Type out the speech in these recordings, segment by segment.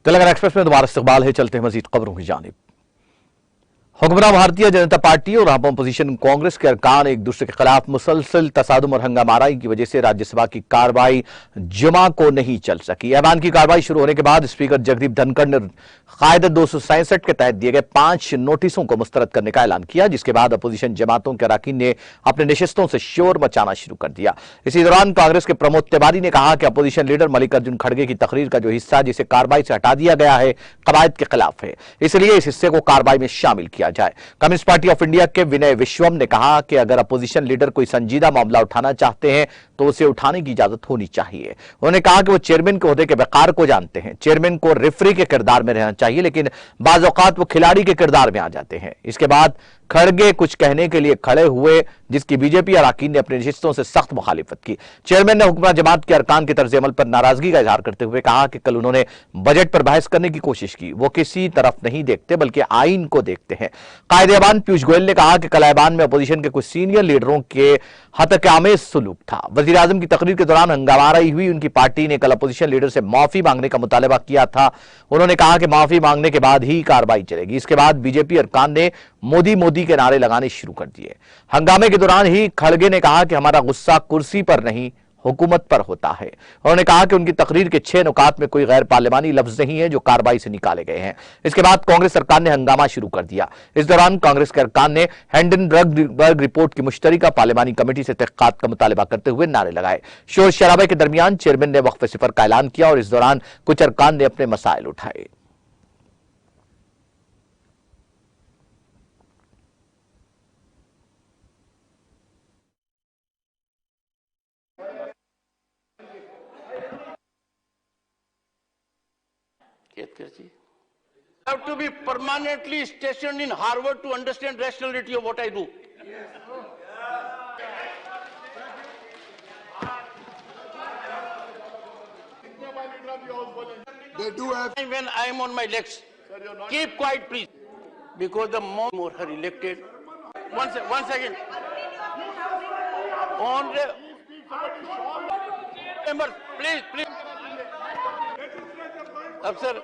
Telangana express में दोबारा इस्तकबाल है। चलते हैं मजीद खबरों की जानिब। हुक्मरान भारतीय जनता पार्टी और अपोजिशन कांग्रेस के अरकान एक दूसरे के खिलाफ मुसलसल तसादुम और हंगामाराई की वजह से राज्यसभा की कार्रवाई जुमा को नहीं चल सकी। ऐवान की कार्रवाई शुरू होने के बाद स्पीकर जगदीप धनखड़ ने कायदा 267 के तहत दिए गए 5 नोटिसों को मुस्तरद करने का ऐलान किया, जिसके बाद अपोजिशन जमातों के अरकान ने अपने नशिस्तों से शोर मचाना शुरू कर दिया। इसी दौरान कांग्रेस के प्रमोद तिवारी ने कहा कि अपोजिशन लीडर मल्लिकार्जुन खड़गे की तकरीर का जो हिस्सा जिसे कार्रवाई से हटा दिया गया है कवायद के खिलाफ है, इसलिए इस हिस्से को कार्रवाई में शामिल किया जाए। कम्युनिस्ट पार्टी ऑफ इंडिया के विनय विश्वम ने कहा कि अगर अपोजिशन लीडर कोई संजीदा मामला उठाना चाहते हैं तो उसे उठाने की इजाजत होनी चाहिए। उन्होंने कहा कि वो चेयरमैन के ओहदे के वकार को जानते हैं। चेयरमैन को रेफरी के किरदार में रहना चाहिए, लेकिन बाज़ औक़ात वो खिलाड़ी के किरदार में आ जाते हैं। इसके बाद खड़गे कुछ कहने के लिए खड़े हुए, जिसकी बीजेपी अरकान ने अपनी नशिस्तों से सख्त मुखालिफत की। चेयरमैन ने हुक्मरान जमात के अरकान के तर्ज अमल पर नाराजगी का इजहार करते हुए कहा कि कल उन्होंने बजट पर बहस करने की कोशिश की, वो किसी तरफ नहीं देखते बल्कि आइन को देखते हैं। कायदे ऐवान पीयूष गोयल ने कहा कि कल ऐवान में अपोजिशन के कुछ सीनियर लीडरों के हतकामेज सलूक था। वजीर आजम की तकरीर के दौरान हंगामाराई हुई। उनकी पार्टी ने कल अपोजिशन लीडर से माफी मांगने का मुतालबा किया था। उन्होंने कहा कि माफी मांगने के बाद ही कार्रवाई चलेगी। इसके बाद बीजेपी अरकान ने मोदी मोदी के नारे लगाने शुरू कर दिए। हंगामे के दौरान ही खड़गे ने कहा कि हमारा गुस्सा कुर्सी पर नहीं हुकूमत पर होता है। उन्होंने कहा कि उनकी तकरीर के 6 नुकात में कोई गैर पार्लिमानी लफ्ज नहीं है जो कार्रवाई से निकाले गए हैं। इसके बाद कांग्रेस सरकार ने हंगामा शुरू कर दिया। इस दौरान कांग्रेस के अरकान ने हिंडनबर्ग रिपोर्ट की मुश्तरका पार्लिमानी कमेटी से तहकीकात का मुतालबा करते हुए नारे लगाए। शोर शराबे के दरमियान चेयरमैन ने वक्फ सिफर का ऐलान किया और इस दौरान कुछ अरकान ने अपने मसाइल उठाए। Have to be permanently stationed in Harvard to understand rationality of what I do. They do have. When I am on my legs, keep quiet, please, because the more are elected. One second. Members, please. Sir.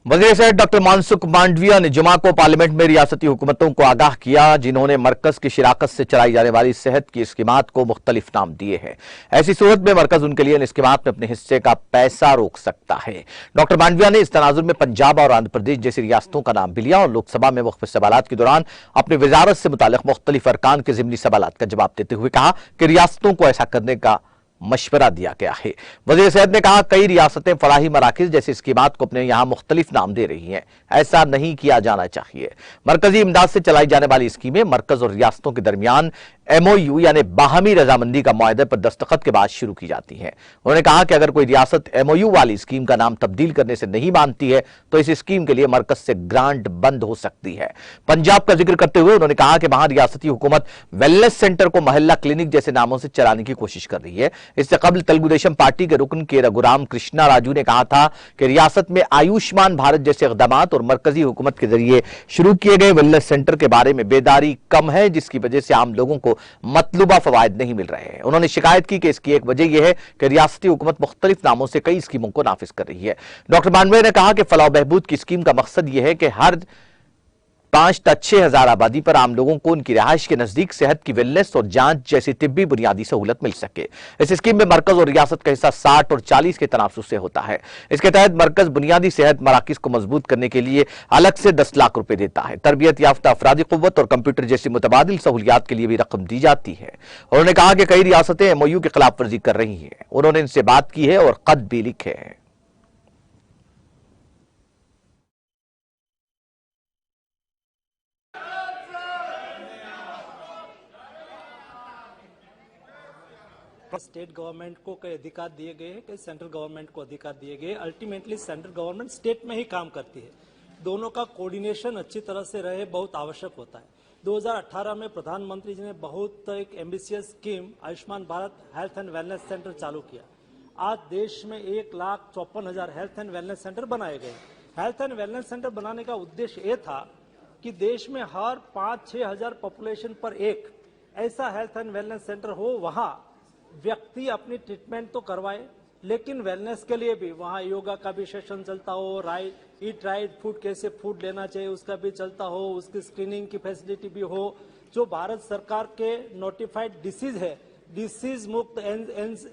वज़ीर सेहत doctor Mansukh Mandaviya ने जुमा को parliament में रियासती हुकूमतों को आगाह किया, जिन्होंने मरकज की शिराकत से चलाई जाने वाली सेहत की स्कीमात को मुख्तलिफ नाम दिए हैं। ऐसी सूरत में मरकज उनके लिए इन स्कीमात में अपने हिस्से का पैसा रोक सकता है। डॉक्टर मांडविया ने इस तनाजुर में पंजाब और आंध्र प्रदेश जैसी रियासतों का नाम भी लिया और लोकसभा में वक्फ सवालात के दौरान अपनी वजारत से मुताल्लिक मुख्तलिफ अरकान के ज़िमनी सवालात का जवाब देते हुए कहा कि रियासतों को ऐसा करने का मशवरा दिया गया है। वज़ीर सेहत ने कहा कई रियासतें फलाही मराकिज जैसी स्कीमात को अपने यहां मुख्तलिफ नाम दे रही हैं, ऐसा नहीं किया जाना चाहिए। मरकजी इमदाद से चलाई जाने वाली स्कीमें मरकज और रियासतों के दरमियान MOU यानी बाहमी रजामंदी का मुआहदे पर दस्तखत के बाद शुरू की जाती हैं। उन्होंने कहा कि अगर कोई रियासत MOU वाली स्कीम का नाम तब्दील करने से नहीं मानती है तो इस स्कीम के लिए मरकज से ग्रांट बंद हो सकती है। पंजाब का जिक्र करते हुए उन्होंने कहा कि वहां रियासती हुकूमत वेलनेस सेंटर को महल्ला क्लिनिक जैसे नामों से चलाने की कोशिश कर रही है। इससे कबल तेलुगु देशम पार्टी के रुकन के रघुराम कृष्णा राजू ने कहा था कि रियासत में आयुष्मान भारत जैसे इक़दामात और मरकजी हुकूमत के जरिए शुरू किए गए वेलनेस सेंटर के बारे में बेदारी कम है, जिसकी वजह से आम लोगों को मतलूबा फवायद नहीं मिल रहे हैं। उन्होंने शिकायत की कि इसकी एक वजह यह है कि रियासती हुकूमत मुख्तलिफ नामों से कई स्कीमों को नाफिज कर रही है। डॉक्टर मांडविया ने कहा कि फलाह बहबूद की स्कीम का मकसद यह है कि हर 5 से 6 हजार आबादी पर आम लोगों को उनकी रिहाइश के नजदीक सेहत की वेलनेस और जांच जैसी तिब्बी बुनियादी सहूलत मिल सके। इस स्कीम में मरकज और रियासत का हिस्सा 60 और 40 के तनासुब से होता है। इसके तहत मरकज बुनियादी सेहत मराकिज को मजबूत करने के लिए अलग से 10 लाख रुपए देता है। तरबियत याफ्ता अफरादी कुव्वत और कंप्यूटर जैसी मुतबादिल सहूलियात के लिए भी रकम दी जाती है। उन्होंने कहा कि कई रियासतें MOU की खिलाफ वर्जी कर रही हैं। उन्होंने इनसे बात की है और खत भी लिखे हैं। स्टेट गवर्नमेंट को कई अधिकार दिए गए हैं, कई सेंट्रल गवर्नमेंट को अधिकार दिए गए। अल्टीमेटली सेंट्रल गवर्नमेंट स्टेट में ही काम करती है। दोनों का कोऑर्डिनेशन अच्छी तरह से रहे बहुत आवश्यक होता है। 2018 में प्रधानमंत्री जी ने बहुत एक ambitious scheme Ayushman Bharat health and wellness centre चालू किया। आज देश में 1,54,000 हेल्थ एंड वेलनेस सेंटर बनाए गए। हेल्थ एंड वेलनेस सेंटर बनाने का उद्देश्य ये था कि देश में हर 5-6 हजार पॉपुलेशन पर एक ऐसा हेल्थ एंड वेलनेस सेंटर हो, वहां व्यक्ति अपनी ट्रीटमेंट तो करवाए, लेकिन वेलनेस के लिए भी वहां योगा का भी सेशन चलता हो, ईट राइट फूड, कैसे फूड लेना चाहिए उसका भी चलता हो, उसकी स्क्रीनिंग की फैसिलिटी भी हो। जो भारत सरकार के नोटिफाइड डिसीज है, डिसीज मुक्त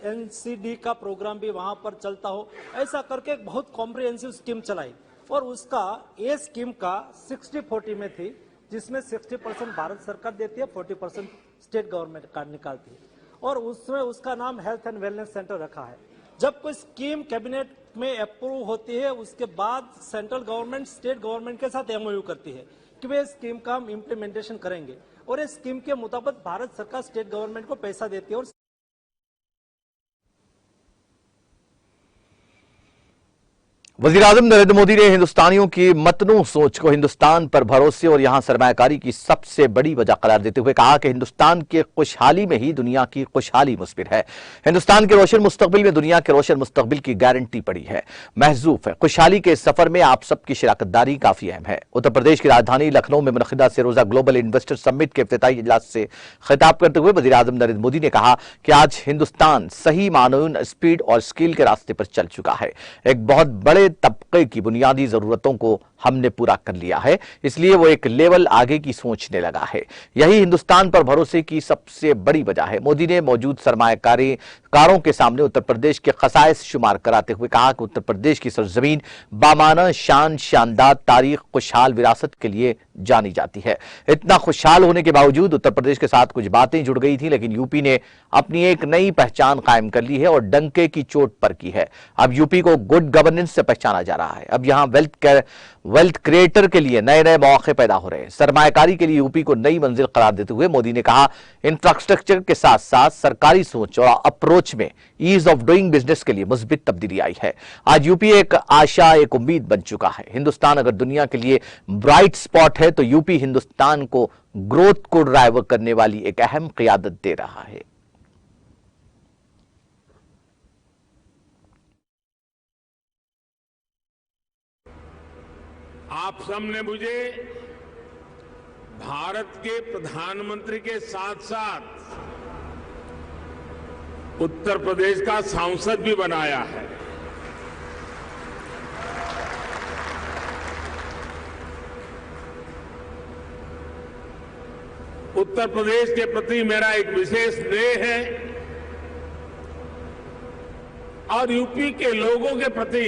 NCD का प्रोग्राम भी वहां पर चलता हो। ऐसा करके एक बहुत कॉम्प्रिहेंसिव स्कीम चलाई और उसका ये स्कीम का 60-40 में थी, जिसमें 60% भारत सरकार देती है, 40% स्टेट गवर्नमेंट कार्ड निकालती है, और उसमें उसका नाम हेल्थ एंड वेलनेस सेंटर रखा है। जब कोई स्कीम कैबिनेट में अप्रूव होती है, उसके बाद सेंट्रल गवर्नमेंट स्टेट गवर्नमेंट के साथ MOU करती है कि वे स्कीम का हम इम्प्लीमेंटेशन करेंगे, और इस स्कीम के मुताबिक भारत सरकार स्टेट गवर्नमेंट को पैसा देती है। और वज़ीर-ए-आज़म नरेंद्र मोदी ने हिंदुस्तानियों की मतनू सोच को हिंदुस्तान पर भरोसे और यहां सरमायाकारी की सबसे बड़ी वजह करार देते हुए कहा कि हिंदुस्तान के खुशहाली में ही दुनिया की खुशहाली मुस्बिर है। हिंदुस्तान के रोशन मुस्तकबिल में दुनिया के रोशन मुस्तकबिल की गारंटी पड़ी है, महजूफ है। खुशहाली के इस सफर में आप सबकी शिराकतदारी काफी अहम है। उत्तर प्रदेश की राजधानी लखनऊ में मुनक़िदा सिरोजा ग्लोबल इन्वेस्टर समिट के इफ्तिताई इजलास से खिताब करते हुए वज़ीर-ए-आज़म नरेंद्र मोदी ने कहा कि आज हिंदुस्तान सही मानून स्पीड और स्किल के रास्ते पर चल चुका है। एक बहुत बड़े तबके की बुनियादी जरूरतों को हमने पूरा कर लिया है, इसलिए वो एक लेवल आगे की सोचने लगा है। यही हिंदुस्तान पर भरोसे की सबसे बड़ी वजह है। मोदी ने मौजूद सरमायाकारों के सामने उत्तर प्रदेश के खसाइस शुमार कराते हुए कहा कि उत्तर प्रदेश की सरजमीन बामाना शान, शानदार तारीख, खुशहाल विरासत के लिए जानी जाती है। इतना खुशहाल होने के बावजूद उत्तर प्रदेश के साथ कुछ बातें जुड़ गई थी, लेकिन यूपी ने अपनी एक नई पहचान कायम कर ली है और डंके की चोट पर की है। अब यूपी को गुड गवर्नेंस से पहचाना जा रहा है। अब यहां वेल्थ क्रिएटर के लिए नए नए मौके पैदा हो रहे हैं। सरमायाकारी के लिए यूपी को नई मंजिल करार देते हुए मोदी ने कहा, इंफ्रास्ट्रक्चर के साथ साथ सरकारी सोच और अप्रोच में ईज ऑफ डूइंग बिजनेस के लिए मुस्बित तब्दीली आई है। आज यूपी एक आशा, एक उम्मीद बन चुका है। हिंदुस्तान अगर दुनिया के लिए ब्राइट स्पॉट है तो यूपी हिंदुस्तान को ग्रोथ को ड्राइव करने वाली एक अहम क़ियादत दे रहा है। आप सबने मुझे भारत के प्रधानमंत्री के साथ साथ उत्तर प्रदेश का सांसद भी बनाया है। उत्तर प्रदेश के प्रति मेरा एक विशेष स्नेह है और यूपी के लोगों के प्रति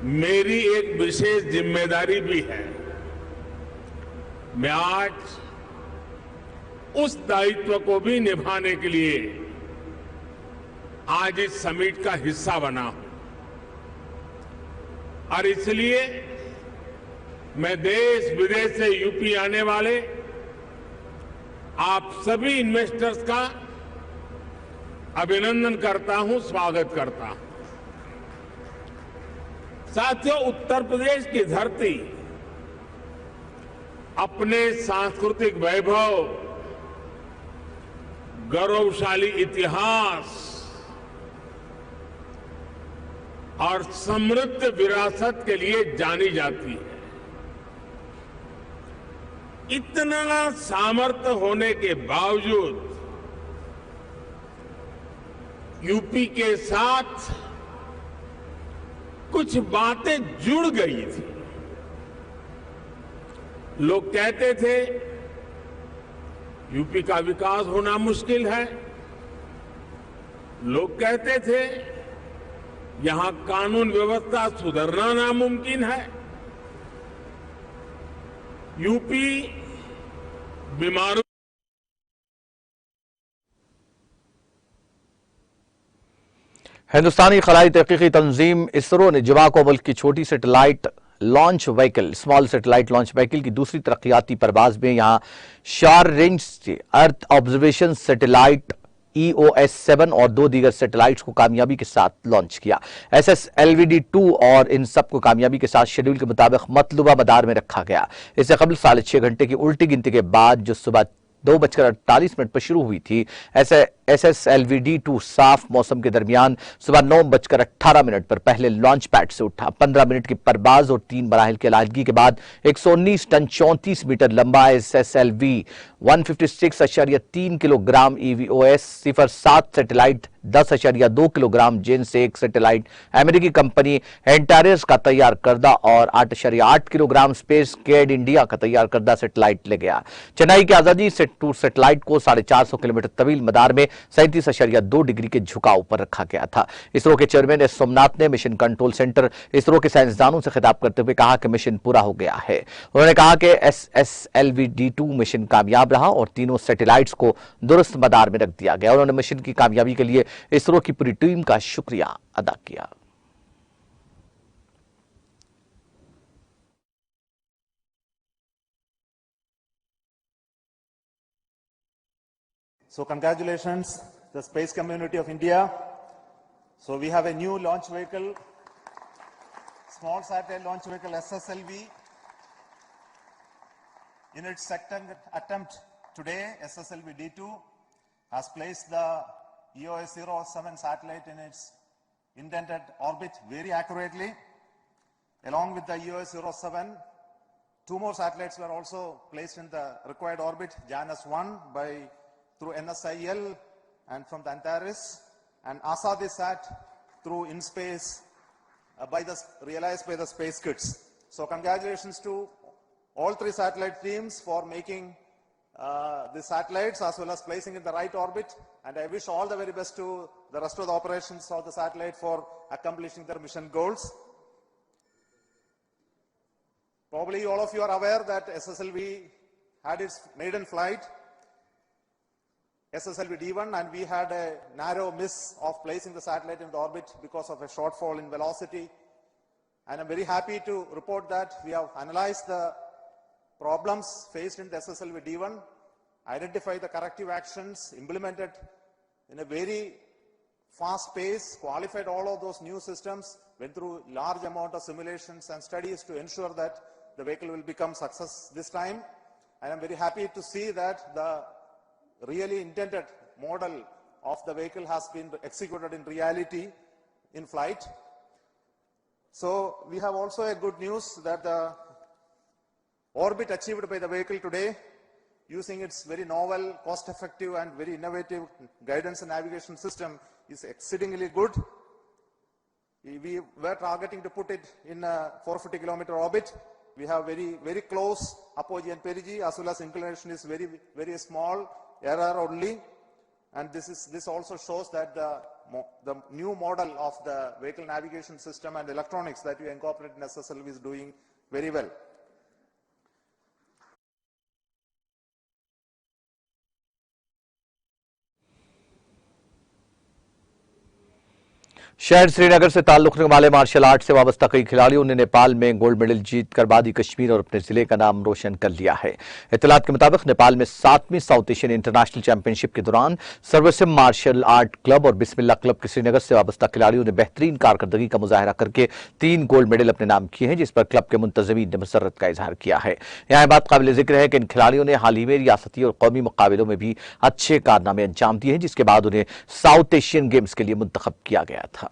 मेरी एक विशेष जिम्मेदारी भी है। मैं आज उस दायित्व को भी निभाने के लिए आज इस समिट का हिस्सा बना हूं और इसलिए मैं देश विदेश से यूपी आने वाले आप सभी इन्वेस्टर्स का अभिनंदन करता हूं, स्वागत करता हूं। साथियों, उत्तर प्रदेश की धरती अपने सांस्कृतिक वैभव, गौरवशाली इतिहास और समृद्ध विरासत के लिए जानी जाती है। इतना सामर्थ्य होने के बावजूद यूपी के साथ कुछ बातें जुड़ गई थी। लोग कहते थे यूपी का विकास होना मुश्किल है। लोग कहते थे यहां कानून व्यवस्था सुधरना नामुमकिन है। यूपी बीमारों हिंदुस्तानी खलाई तहकीकी तंजीम इसरो ने जुमा को मुल्क की छोटी satellite launch vehicle, small satellite launch vehicle की दूसरी तरक्याती परवाज में यहां शार रेंज से अर्थ ऑब्जर्वेशन सैटेलाइट EOS-7 और 2 दीगर सैटेलाइट्स को कामयाबी के साथ लॉन्च किया। SSLVD-2 और इन सब को कामयाबी के साथ शेड्यूल के मुताबिक मतलूबा मदार में रखा गया। इससे कबल 6.5 घंटे की उल्टी गिनती के बाद जो सुबह 2:48 पर शुरू हुई थी। SSLV-D2 साफ मौसम के दरमियान सुबह 9:18 पर पहले लॉन्च पैड से उठा। 15 मिनट की परवाज और 3 मराहिल की अलायदगी के बाद 119 टन 34 मीटर लंबा SSLV 156.3 kilogram EVOS 07 satellite 10.2 kilogram जेन से एक सैटेलाइट अमेरिकी कंपनी एंटारियस का तैयार करदा और 8.8 किलोग्राम स्पेस गेड इंडिया का तैयार करदा सैटेलाइट ले गया। चेन्नई के आजादी से टूर सैटेलाइट को 450 किलोमीटर तवील मदार में 37.2 डिग्री के झुकाव पर रखा गया था। इसरो के चेयरमैन एस सोमनाथ ने मिशन कंट्रोल सेंटर इसरो के साइंसदानों से खिताब करते हुए कहा कि मिशन पूरा हो गया है। उन्होंने कहा कि SSLV-D2 मिशन कामयाब रहा और तीनों सैटेलाइट्स को दुरुस्त मदार में रख दिया गया। उन्होंने मिशन की कामयाबी के लिए इसरो की पूरी टीम का शुक्रिया अदा किया। So congratulations, the space community of India. So we have a new launch vehicle, small satellite launch vehicle SSLV. In its second attempt today, SSLV-D2 has placed the EOS-07 satellite in its intended orbit very accurately. Along with the EOS-07, 2 more satellites were also placed in the required orbit, JANUS-1 through NSIL and from the Antares, and ASADISat through InSpace realized by the Space Kids. So congratulations to all 3 satellite teams for making the satellites as well as placing in the right orbit, and I wish all the very best to the rest of the operations of the satellite for accomplishing their mission goals. Probably all of you are aware that SSLV had its maiden flight, SSLV-D1, and we had a narrow miss of placing the satellite in the orbit because of a shortfall in velocity. And I'm very happy to report that we have analyzed the problems faced in the SSLV-D1, identified the corrective actions, implemented in a very fast pace, qualified all of those new systems, went through large amount of simulations and studies to ensure that the vehicle will become success this time. And I'm very happy to see that the really intended model of the vehicle has been executed in reality in flight. So we have also a good news that the orbit achieved by the vehicle today, using its very novel, cost-effective and very innovative guidance and navigation system, is exceedingly good. We were targeting to put it in a 450-kilometer orbit. We have very close apogee and perigee, as well as inclination is very small, error only, and this also shows that the new model of the vehicle navigation system and electronics that we incorporate in SSLV is doing very well. शहर श्रीनगर से ताल्लुक रखने वाले martial art से वाबस्ता कई खिलाड़ियों ने नेपाल में गोल्ड मेडल जीतकर वादी कश्मीर और अपने जिले का नाम रोशन कर लिया है। इत्तलात के मुताबिक नेपाल में 7वीं साउथ एशियन इंटरनेशनल चैंपियनशिप के दौरान सर्वसिम मार्शल आर्ट क्लब और बिस्मिल्लाह क्लब के श्रीनगर से वाबस्ता खिलाड़ियों ने बेहतरीन कारकर्दगी का मुजाहरा करके 3 गोल्ड मेडल अपने नाम किए हैं, जिस पर क्लब के मुंतजमीन ने मसरत का इजहार किया है। यहाँ बात काबिल जिक्र है कि इन खिलाड़ियों ने हाल ही में रियासती और कौमी मुकाबलों में भी अच्छे कारनामे अंजाम दिए हैं, जिसके बाद उन्हें साउथ एशियन गेम्स के लिए मुंतखब किया गया था।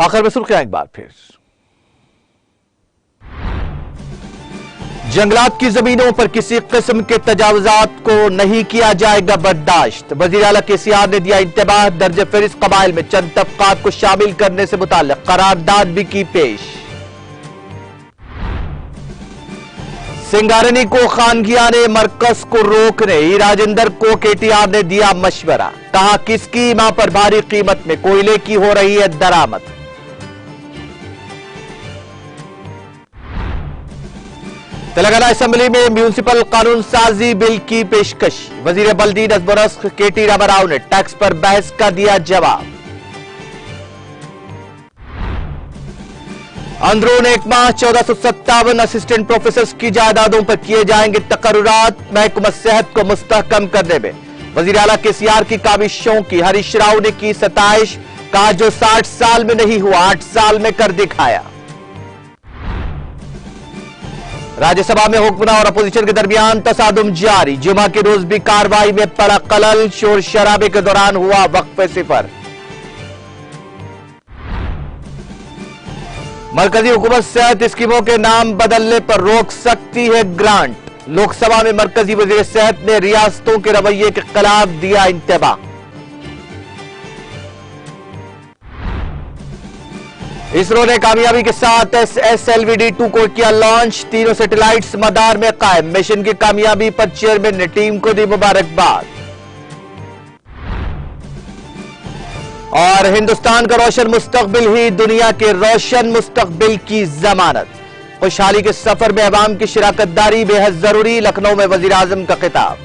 आखिर में सुर्खियां एक बार फिर। जंगलात की जमीनों पर किसी किस्म के तजावुजात को नहीं किया जाएगा बर्दाश्त। वजीर आला केसीआर ने दिया इंतबाह। दर्ज फहरिस्त कबाइल में चंद तबकात को शामिल करने से मुताल्लिक करारदाद भी की पेश। सिंगारनी को खानगियाने मरकज को रोकने राजेंद्र को केटीआर ने दिया मशवरा। कहा किसकी मां पर भारी कीमत में कोयले की हो रही है दरामद। तेलंगाना असेंबली में म्यूनिसिपल कानून साजी बिल की पेशकश। वजीर बल्दी नज़्म-ओ-नस्ख केटी रामाराव ने टैक्स पर बहस का दिया जवाब। अंदरून एक माह 1457 असिस्टेंट प्रोफेसर की जायदादों पर किए जाएंगे तकर्रुरात। महकमा सेहत को मुस्तहकम करने में वजीर आला केसीआर की काविशों की हरीश राव ने की सताइश। कहा जो 60 साल में नहीं हुआ 8 साल में कर दिखाया। राज्यसभा में हुक्मरान और अपोजिशन के दरमियान तसादुम जारी। जुमा के रोज भी कार्रवाई में पड़ा खलल। शोर शराबे के दौरान हुआ वक्फे सिफर। मरकजी हुकूमत सेहत स्कीमों के नाम बदलने पर रोक सकती है ग्रांट। लोकसभा में मरकजी वजीर सेहत ने रियासतों के रवैये के खिलाफ दिया इंतबा। इसरो ने कामयाबी के साथ SLVD-2 को किया लॉन्च। तीनों सैटेलाइट्स मदार में कायम। मिशन की कामयाबी पर चेयरमैन ने टीम को दी मुबारकबाद। और हिंदुस्तान का रोशन मुस्तकबिल ही दुनिया के रोशन मुस्तकबिल की जमानत। खुशहाली के सफर में अवाम की शिराकतदारी बेहद जरूरी। लखनऊ में वजीर आजम का खिताब।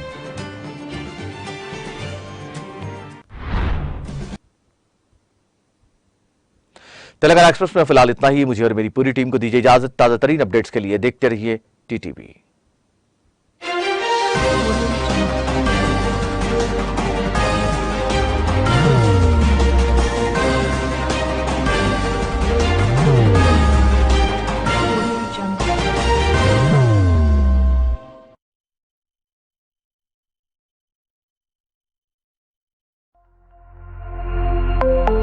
तेलंगाना एक्सप्रेस में फिलहाल इतना ही। मुझे और मेरी पूरी टीम को दीजिए इजाजत। ताजा तरीन अपडेट्स के लिए देखते रहिए TTV।